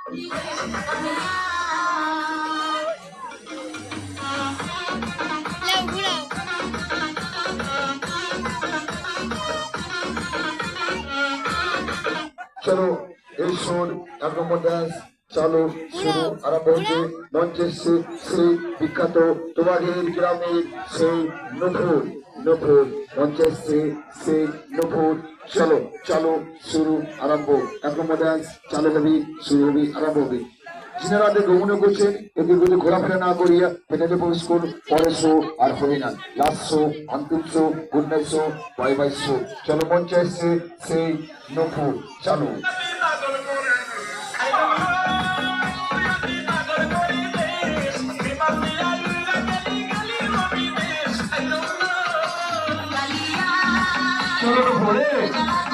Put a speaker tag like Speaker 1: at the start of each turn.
Speaker 1: চলো এই সুর এক নম্বর ডান্স চালু শুরু আরম্ভ হচ্ছে। মঞ্চে সেই বিখ্যাত তোমাদের গ্রামের সেই নফুর নফুর মঞ্চে সেই নফুর। চলো চালু শুরু আরম্ভ। এক নম্বর ডান্স চালু হবে, শুরু হবে, আরম্ভ হবে। যিনারা ভ্রমণ করছেন এদের যদি ঘোরাফেরা না করিয়া পেটাতে প্রবেশ করুন। পরের শো আর হবে না, লাস্ট শো, অন্তিম show, good night show, bye bye show. চলো মঞ্চে এসছে সেই নফুর, চালু। চলো নফুর।